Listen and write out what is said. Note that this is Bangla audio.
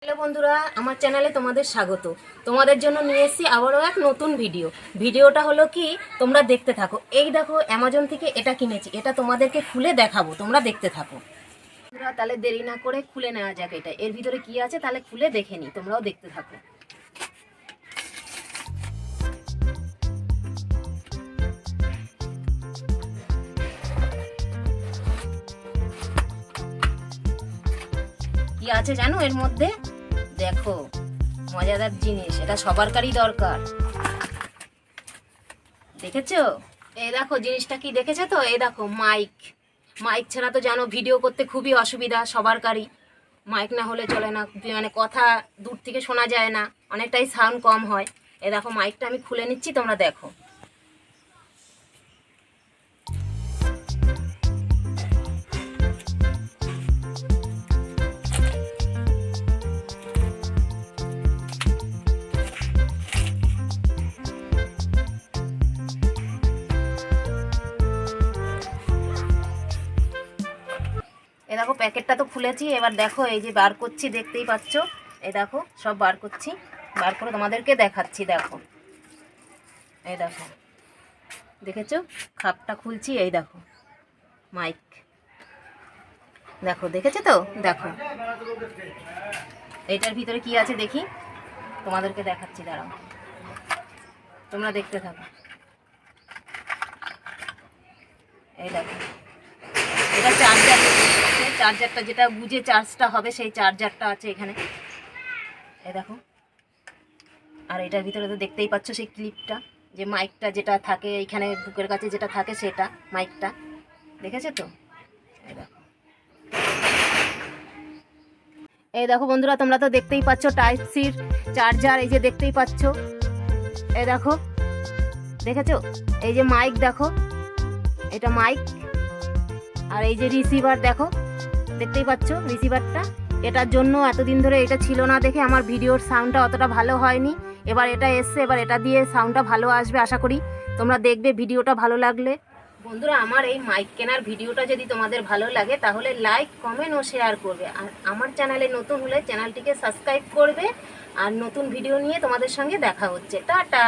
হ্যালো বন্ধুরা, আমার চ্যানেলে তোমাদের স্বাগত। তোমাদের জন্য নিয়ে এসেছি আবারও এক নতুন ভিডিওটা হলো কি, তোমরা দেখতে থাকো। এই দেখো, অ্যামাজন থেকে এটা কিনেছি, এটা তোমাদেরকে খুলে দেখাবো, তোমরা দেখতে থাকো। বন্ধুরা, তাহলে দেরি না করে খুলে নেওয়া যাক। এটা এর ভিতরে কি আছে তাহলে খুলে দেখে নিই, তোমরাও দেখতে থাকো। কি আছে জানো এর মধ্যে? দেখো, মজাদার জিনিস, এটা সবারই দরকার। দেখেছো? এই দেখো জিনিসটা কি দেখেছো তো? এই দেখো মাইক। মাইক ছাড়া তো জানো ভিডিও করতে খুবই অসুবিধা সবারই। মাইক না হলে চলে না, মানে কথা দূর থেকে শোনা যায় না, অনেকটাই সাউন্ড কম হয়। এই দেখো মাইকটা আমি খুলে নিচ্ছি, তোমরা দেখো। এই দেখো প্যাকেটটা তো খুলেছি, এবার দেখো এই যে বার করছি, দেখতেই পাচ্ছ। এই দেখো সব বার করছি, বার করে তোমাদেরকে দেখাচ্ছি। দেখো, এই দেখো, দেখেছো? খাপটা খুলছি, এই দেখো মাইক। দেখো, দেখেছো তো? দেখো এইটার ভিতরে কি আছে দেখি, তোমাদেরকে দেখাচ্ছি, দাঁড়াও, তোমরা দেখতে থাকো। এই দেখো, এটা চার্জার, চার্জারটা যেটা বুঝে চার্জটা হবে সেই চার্জারটা আছে এখানে। এই দেখো, আর এটার ভিতরে তো দেখতেই পাচ্ছ সেই ক্লিপটা, যে মাইকটা যেটা থাকে এইখানে বুকের কাছে যেটা থাকে সেটা মাইকটা, দেখেছো তো? এই দেখো, এই দেখো বন্ধুরা, তোমরা তো দেখতেই পাচ্ছ টাইপ সির চার্জার, এই যে দেখতেই পাচ্ছ। এই দেখো, দেখেছো? এই যে মাইক, দেখো এটা মাইক। আর এই যে রিসিভার, দেখো দেখতেই পাচ্ছ রিসিভারটা। এটার জন্য এতদিন ধরে এটা ছিল না দেখে আমার ভিডিওর সাউন্ডটা অতটা ভালো হয়নি। এবার এটা এসছে, এবার এটা দিয়ে সাউন্ডটা ভালো আসবে আশা করি। তোমরা দেখবে ভিডিওটা ভালো লাগলে। বন্ধুরা, আমার এই মাইক কেনার ভিডিওটা যদি তোমাদের ভালো লাগে তাহলে লাইক, কমেন্ট ও শেয়ার করবে। আর আমার চ্যানেলে নতুন হলে চ্যানেলটিকে সাবস্ক্রাইব করবে। আর নতুন ভিডিও নিয়ে তোমাদের সঙ্গে দেখা হচ্ছে। টাটা।